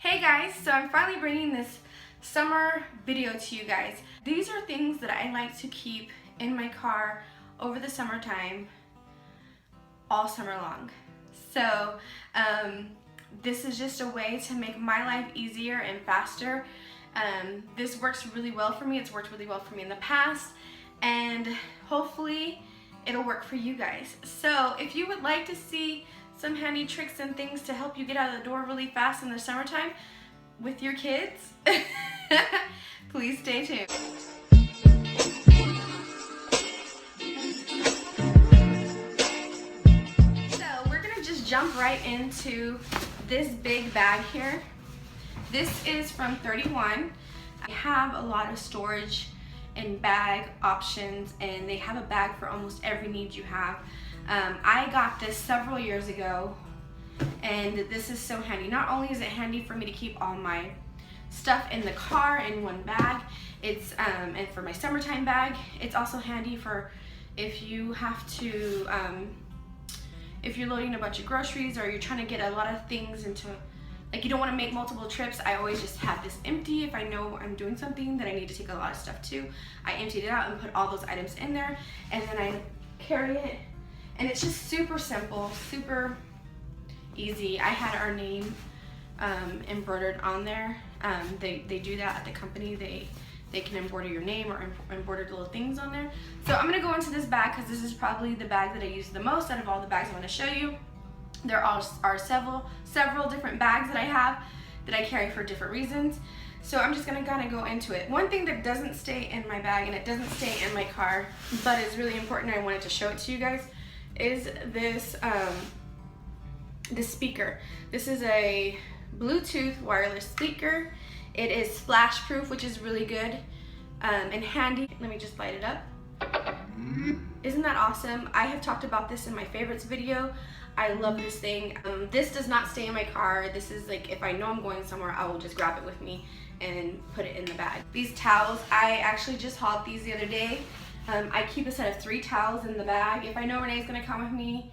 Hey guys, so I'm finally bringing this summer video to you guys. These are things that I like to keep in my car over the summertime, all summer long. So this is just a way to make my life easier and faster. This works really well for me. It's worked really well for me in the past, and hopefully it'll work for you guys. So if you would like to see some handy tricks and things to help you get out of the door really fast in the summertime with your kids, please stay tuned. So we're gonna just jump right into this big bag here. This is from 31. I have a lot of storage and bag options, and they have a bag for almost every need you have. I got this several years ago, and this is so handy. Not only is it handy for me to keep all my stuff in the car in one bag, it's and for my summertime bag, it's also handy for if you have to, if you're loading a bunch of groceries or you're trying to get a lot of things into, like you don't want to make multiple trips. I always just have this empty. If I know I'm doing something that I need to take a lot of stuff to, I emptied it out and put all those items in there, and then I carry it. And it's just super simple, super easy. I had our name embroidered on there. They do that at the company. They can embroider your name or embroider little things on there. So I'm gonna go into this bag because this is probably the bag that I use the most out of all the bags I'm gonna show you. There are several different bags that I have that I carry for different reasons. So I'm just gonna kind of go into it. One thing that doesn't stay in my bag and it doesn't stay in my car, but is really important, I wanted to show it to you guys, is this this speaker. This is a Bluetooth wireless speaker. It is splash proof, which is really good and handy. Let me just light it up. Isn't that awesome? I have talked about this in my favorites video. I love this thing. This does not stay in my car. This is like, if I know I'm going somewhere, I will just grab it with me and put it in the bag. These towels, I actually just hauled these the other day. I keep a set of 3 towels in the bag. If I know Renee's gonna come with me,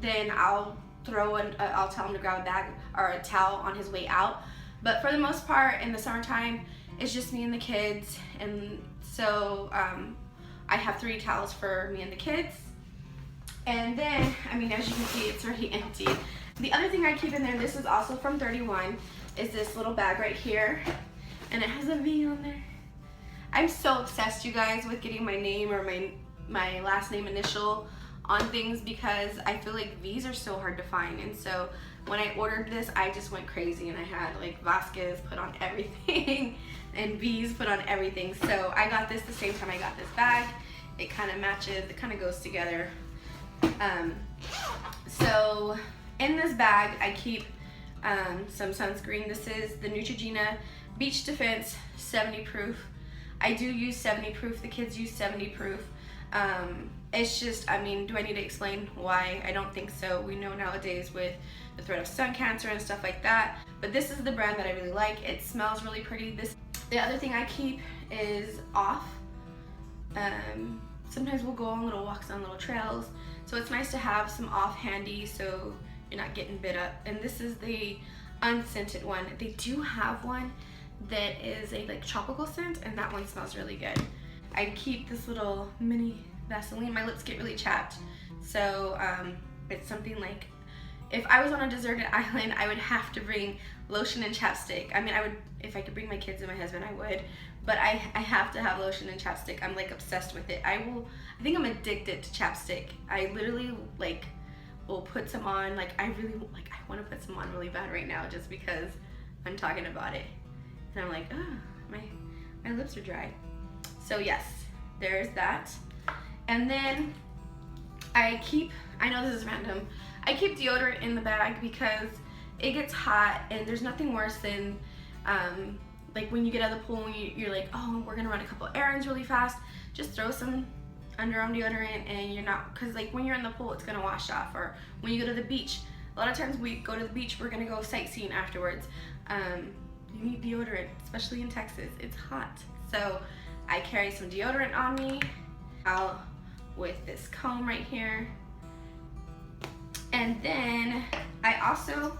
then I'll tell him to grab a bag or a towel on his way out. But for the most part, in the summertime, it's just me and the kids, and so I have 3 towels for me and the kids. And then, I mean, as you can see, it's already empty. The other thing I keep in there, this is also from 31, is this little bag right here, and it has a V on there. I'm so obsessed, you guys, with getting my name or my last name initial on things because I feel like V's are so hard to find. And so when I ordered this, I just went crazy and I had like Vasquez put on everything and V's put on everything. So I got this the same time I got this bag. It kind of matches, it kind of goes together. So in this bag, I keep some sunscreen. This is the Neutrogena Beach Defense 70 proof. I do use 70 proof, the kids use 70 proof. It's just, I mean, do I need to explain why? I don't think so. We know nowadays with the threat of sun cancer and stuff like that. But this is the brand that I really like. It smells really pretty. The other thing I keep is off. Sometimes we'll go on little walks on little trails. So it's nice to have some off handy so you're not getting bit up. And this is the unscented one. They do have one that is a like tropical scent, and that one smells really good. I keep this little mini Vaseline. My lips get really chapped, so it's something like, if I was on a deserted island, I would have to bring lotion and chapstick. I mean, I would, if I could bring my kids and my husband, I would, but I have to have lotion and chapstick. I'm like obsessed with it. I think I'm addicted to chapstick. I literally like will put some on. Like I want to put some on really bad right now just because I'm talking about it. And I'm like, oh, my lips are dry. So yes, there's that. And then I know this is random, I keep deodorant in the bag because it gets hot and there's nothing worse than like when you get out of the pool and you're like, oh, we're gonna run a couple errands really fast. Just throw some underarm deodorant and you're not, because like when you're in the pool, it's gonna wash off. Or when you go to the beach, a lot of times we go to the beach, we're gonna go sightseeing afterwards. You need deodorant, especially in Texas. It's hot. So I carry some deodorant on me out with this comb right here. And then I also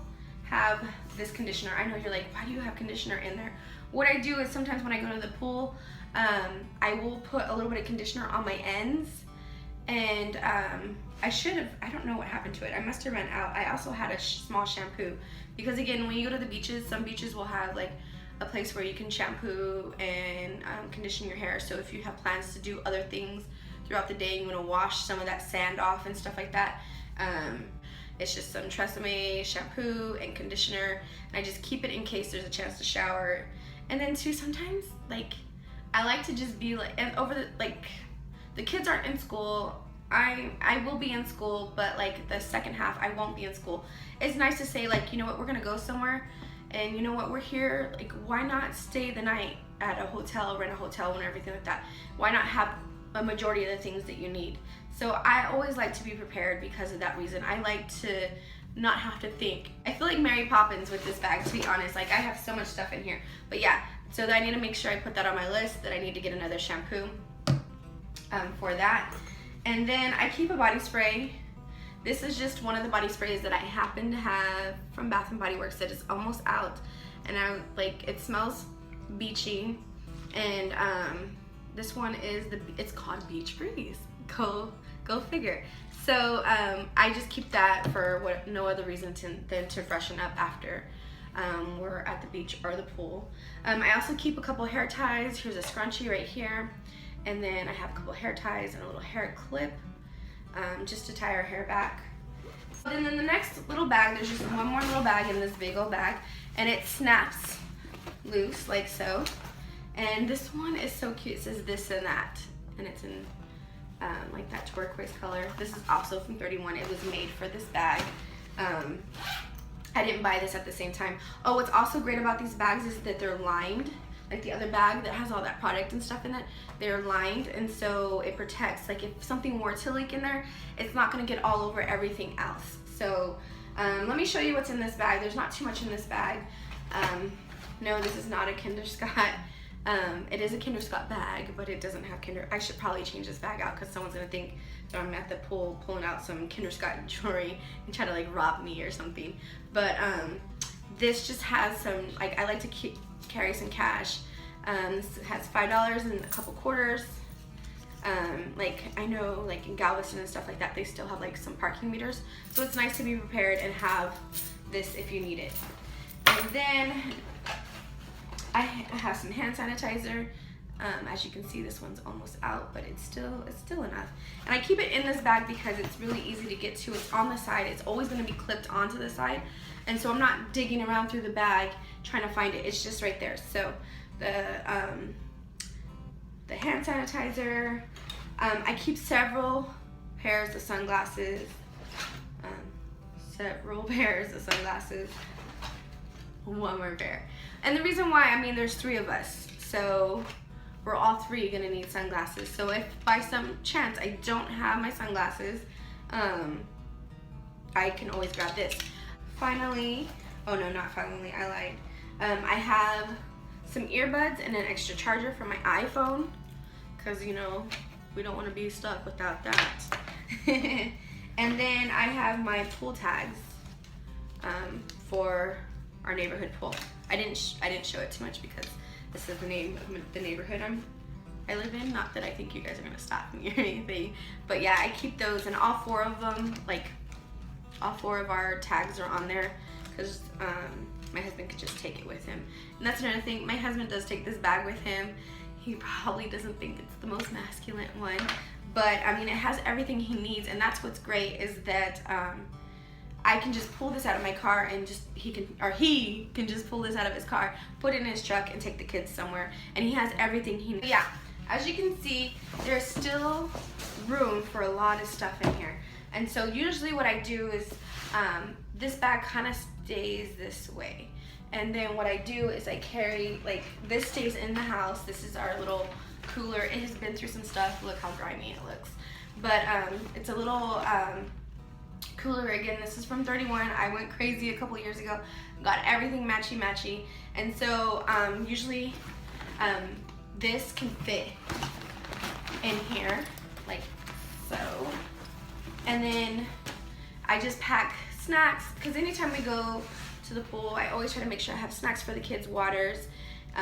have this conditioner. I know you're like, why do you have conditioner in there? What I do is sometimes when I go to the pool, I will put a little bit of conditioner on my ends, and I don't know what happened to it. I must have run out. I also had a small shampoo, because again, when you go to the beaches, some beaches will have like a place where you can shampoo and condition your hair. So if you have plans to do other things throughout the day, you want to wash some of that sand off and stuff like that, it's just some Tresemme shampoo and conditioner, and I just keep it in case there's a chance to shower. And then too, sometimes like I like to just be like, and over the kids aren't in school. I will be in school, but like the second half I won't be in school. It's nice to say like, you know what, we're gonna go somewhere, and you know what, we're here, like why not stay the night at a hotel, rent a hotel and everything like that? Why not have a majority of the things that you need? So I always like to be prepared because of that reason. I like to not have to think. I feel like Mary Poppins with this bag, to be honest. Like I have so much stuff in here. But yeah, so I need to make sure I put that on my list, that I need to get another shampoo for that. And then I keep a body spray. This is just one of the body sprays that I happen to have from Bath & Body Works that is almost out. And it smells beachy. And this one is it's called Beach Breeze. Go figure. So I just keep that for no other reason than to freshen up after we're at the beach or the pool. I also keep a couple hair ties. Here's a scrunchie right here. And then I have a couple hair ties and a little hair clip just to tie our hair back. And then the next little bag, there's just one more little bag in this big old bag, and it snaps loose like so. And this one is so cute. It says this and that, and it's in like that turquoise color. This is also from 31. It was made for this bag. I didn't buy this at the same time. Oh, what's also great about these bags is that they're lined. Like the other bag that has all that product and stuff in it, they're lined, and so it protects. Like if something were to leak in there, it's not gonna get all over everything else. So let me show you what's in this bag. There's not too much in this bag. No, this is not a Kinder Scott. It is a Kinder Scott bag, but it doesn't have Kinder. I should probably change this bag out because someone's gonna think that I'm at the pool pulling out some Kinder Scott jewelry and try to like rob me or something. But this just has some, like, I like to carry some cash. This has $5 and a couple quarters. Like I know like in Galveston and stuff like that, they still have like some parking meters. So it's nice to be prepared and have this if you need it. And then I have some hand sanitizer. As you can see, this one's almost out, but it's still enough. And I keep it in this bag because it's really easy to get to. It's on the side. It's always going to be clipped onto the side, and so I'm not digging around through the bag trying to find it. It's just right there. So the hand sanitizer. I keep several pairs of sunglasses. One more pair. And the reason why, I mean, there's 3 of us, so we're all 3 gonna need sunglasses. So if by some chance I don't have my sunglasses, I can always grab this. Finally, oh no, not finally, I lied. I have some earbuds and an extra charger for my iPhone, because you know, we don't want to be stuck without that. And then I have my pool tags for our neighborhood pool. I didn't show it too much because this is the name of the neighborhood I live in. Not that I think you guys are gonna stop me or anything, but yeah, I keep those, and all 4 of them, like all 4 of our tags are on there because my husband could just take it with him. And that's another thing, my husband does take this bag with him. He probably doesn't think it's the most masculine one, but I mean, it has everything he needs, and that's what's great is that I can just pull this out of my car and he can just pull this out of his car, put it in his truck, and take the kids somewhere, and he has everything he needs. Yeah, as you can see, there's still room for a lot of stuff in here. And so usually what I do is this bag kind of stays this way. And then what I do is I carry, like, this stays in the house. This is our little cooler. It has been through some stuff. Look how grimy it looks. But it's a little cooler. Again, this is from 31. I went crazy a couple years ago. Got everything matchy-matchy. And so usually this can fit in here, like so. And then I just pack snacks, because anytime we go to to the pool. I always try to make sure I have snacks for the kids, waters,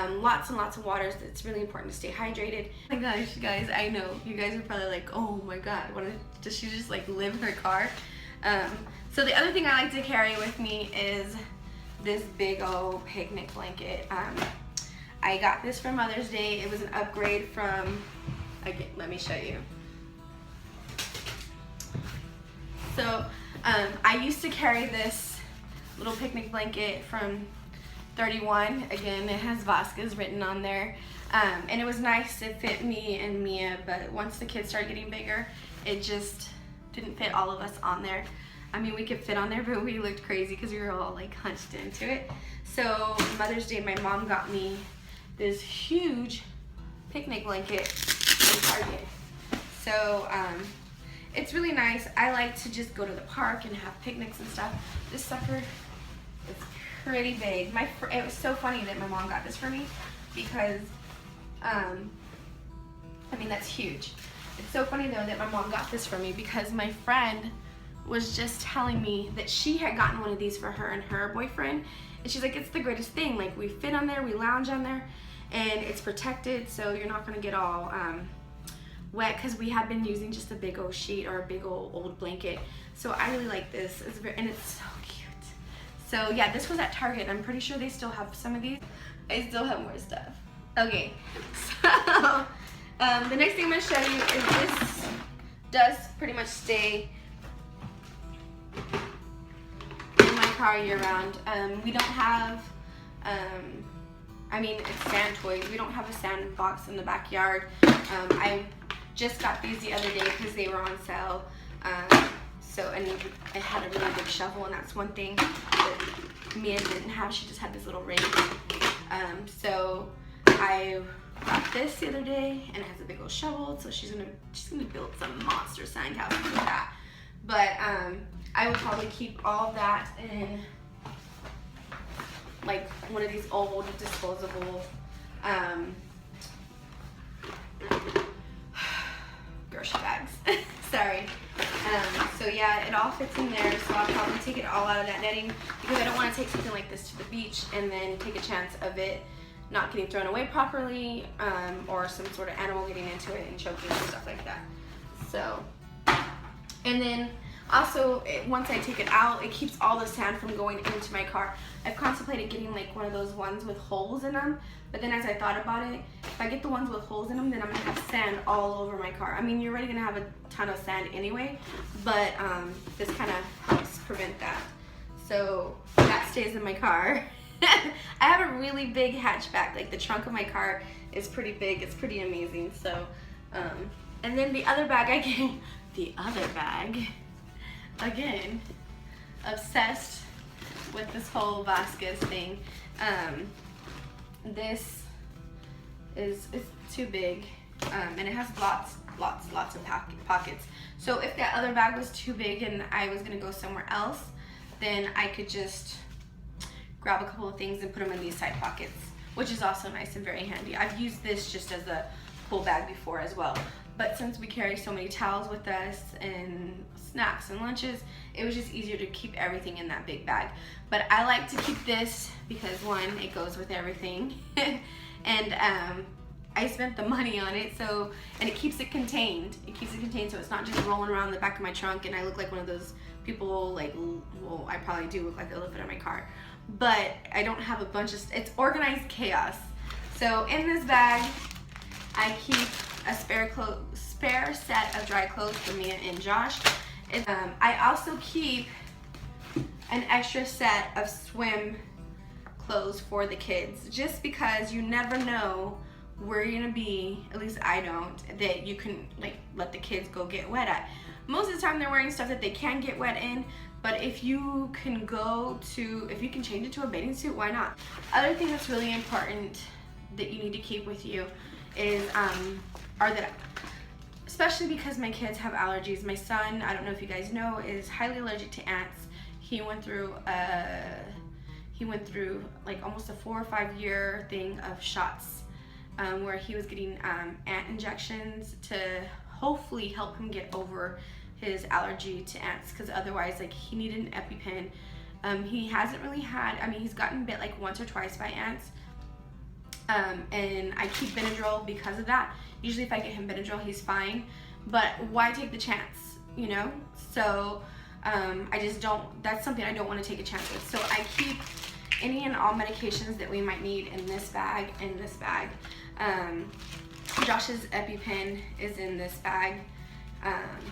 lots and lots of waters. It's really important to stay hydrated. Oh my gosh, guys, I know you guys are probably like, oh my god, does she just like live in her car? So the other thing I like to carry with me is this big old picnic blanket. I got this for Mother's Day. It was an upgrade from, again, let me show you. So I used to carry this little picnic blanket from 31. Again, it has Vasquez written on there. And it was nice to fit me and Mia, but once the kids started getting bigger, it just didn't fit all of us on there. I mean, we could fit on there, but we looked crazy because we were all like hunched into it. So Mother's Day, my mom got me this huge picnic blanket from Target. So it's really nice. I like to just go to the park and have picnics and stuff. This sucker is pretty big. It was so funny that my mom got this for me because, I mean, that's huge. It's so funny though that my mom got this for me because my friend was just telling me that she had gotten one of these for her and her boyfriend, and she's like, it's the greatest thing. Like, we fit on there, we lounge on there, and it's protected, so you're not gonna get all wet, because we had been using just a big old sheet or a big old blanket. So I really like this. And it's so cute. So yeah, this was at Target. I'm pretty sure they still have some of these. I still have more stuff. Okay, so the next thing I'm gonna show you is this does pretty much stay in my car year round. We don't have, I mean, it's sand toys. We don't have a sandbox in the backyard. I just got these the other day because they were on sale. And it had a really big shovel, and that's one thing that Mia didn't have. She just had this little rig. So I got this the other day, and it has a big old shovel. So she's gonna build some monster sandcastle with that. But I would probably keep all of that in like one of these old disposable grocery bags. Sorry. So yeah, it all fits in there, so I'll probably take it all out of that netting because I don't want to take something like this to the beach and then take a chance of it not getting thrown away properly, or some sort of animal getting into it and choking and stuff like that. So, and then also, once I take it out, it keeps all the sand from going into my car. I've contemplated getting like one of those ones with holes in them, but then as I thought about it, if I get the ones with holes in them, then I'm gonna have sand all over my car. I mean, you're already gonna have a ton of sand anyway, but this kind of helps prevent that. So that stays in my car. I have a really big hatchback. Like, the trunk of my car is pretty big. It's pretty amazing. So, and then the other bag I came, again, obsessed with this whole Vasquez thing. This it's too big, and it has lots of pockets. So if that other bag was too big and I was gonna go somewhere else, then I could just grab a couple of things and put them in these side pockets, which is also nice and very handy. I've used this just as a pull bag before as well. But since we carry so many towels with us and snacks and lunches, it was just easier to keep everything in that big bag. But I like to keep this because, one, it goes with everything. And I spent the money on it, so, and it keeps it contained. It keeps it contained so it's not just rolling around the back of my trunk and I look like one of those people, like, well, I probably do look like the elephant in my car. But I don't have a bunch of, it's organized chaos. So in this bag, I keep a spare set of dry clothes for Mia and Josh. I also keep an extra set of swim clothes for the kids, just because you never know where you're gonna be, at least I don't, that you can like let the kids go get wet at. Most of the time they're wearing stuff that they can get wet in, but if you can change it to a bathing suit, why not? Other thing that's really important that you need to keep with you is, especially because my kids have allergies. My son, I don't know if you guys know, is highly allergic to ants. He went through like almost a 4 or 5 year thing of shots, where he was getting ant injections to hopefully help him get over his allergy to ants, because otherwise, like, he needed an EpiPen He hasn't really had, I mean, he's gotten bit like once or twice by ants. And I keep Benadryl because of that. Usually if I get him Benadryl, he's fine. But why take the chance, you know? So I just don't, that's something I don't want to take a chance with. So I keep any and all medications that we might need in this bag, Josh's EpiPen is in this bag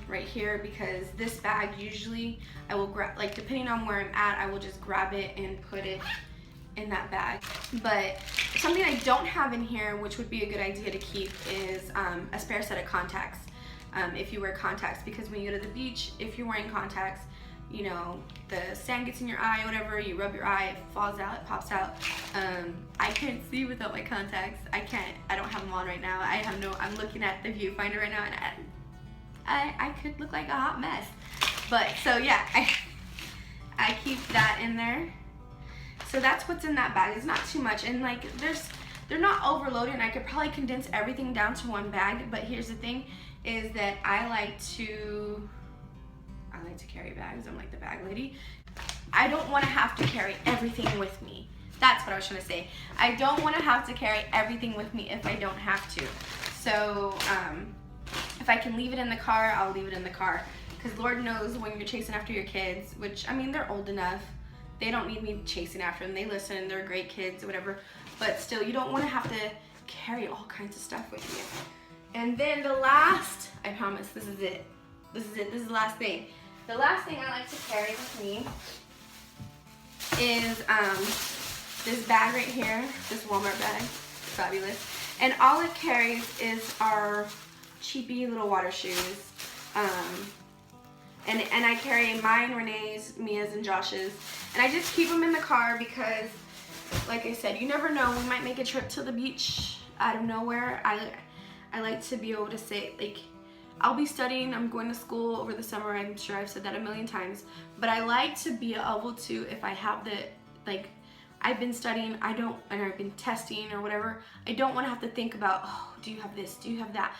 right here, because this bag usually I will grab, like depending on where I'm at, I will just grab it and put it in that bag. But something I don't have in here, which would be a good idea to keep, is a spare set of contacts. If you wear contacts, because when you go to the beach, if you're wearing contacts, you know, the sand gets in your eye, whatever, you rub your eye, it falls out, it pops out. I can't see without my contacts. I don't have them on right now. I'm looking at the viewfinder right now, and I could look like a hot mess. But so yeah, I keep that in there. So that's what's in that bag. It's not too much, and like they're not overloaded, and I could probably condense everything down to one bag. But here's the thing, is that I like to carry bags. I'm like the bag lady. I don't want to have to carry everything with me. That's what I was trying to say. I don't want to have to carry everything with me if I don't have to. So if I can leave it in the car, I'll leave it in the car. Because Lord knows when you're chasing after your kids, which, I mean, they're old enough. They don't need me chasing after them. They listen, they're great kids, whatever. But still, you don't want to have to carry all kinds of stuff with you. And then the last, I promise, this is it. This is the last thing. The last thing I like to carry with me is this bag right here, this Walmart bag. It's fabulous. And all it carries is our cheapy little water shoes. And I carry mine, Renee's, Mia's, and Josh's. And I just keep them in the car because, like I said, you never know. We might make a trip to the beach out of nowhere. I like to be able to say, like, I'll be studying, I'm going to school over the summer, I'm sure I've said that a million times, but I like to be able to, if I have the, like, I've been studying, and I've been testing or whatever, I don't want to have to think about, oh, do you have this, do you have that,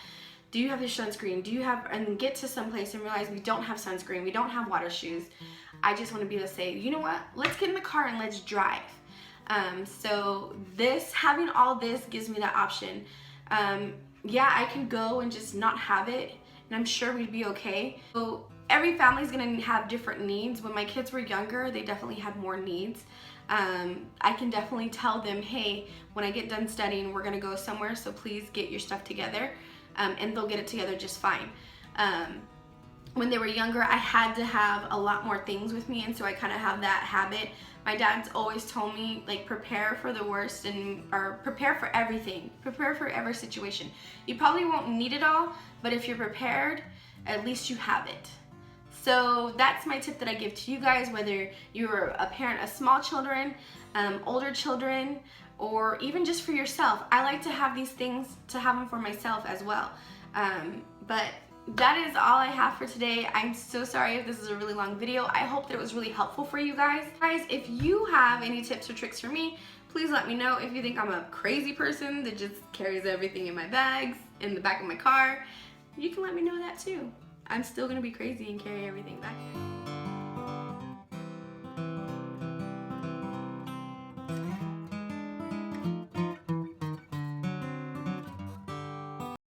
do you have your sunscreen, do you have, and get to some place and realize we don't have sunscreen, we don't have water shoes. I just want to be able to say, you know what, let's get in the car and let's drive. So having all this gives me that option. Yeah, I can go and just not have it, and I'm sure we'd be okay. So every family's gonna have different needs. When my kids were younger, they definitely had more needs. I can definitely tell them, hey, when I get done studying, we're gonna go somewhere, so please get your stuff together, and they'll get it together just fine. When they were younger, I had to have a lot more things with me, and so I kind of have that habit. My dad's always told me, like, prepare for the worst, or prepare for everything. Prepare for every situation. You probably won't need it all, but if you're prepared, at least you have it. So that's my tip that I give to you guys, whether you're a parent of small children, older children, or even just for yourself. I like to have these things, to have them for myself as well. But that is all I have for today. I'm so sorry if this is a really long video. I hope that it was really helpful for you guys. Guys, if you have any tips or tricks for me, please let me know. If you think I'm a crazy person that just carries everything in my bags, in the back of my car, you can let me know that too. I'm still gonna be crazy and carry everything back here.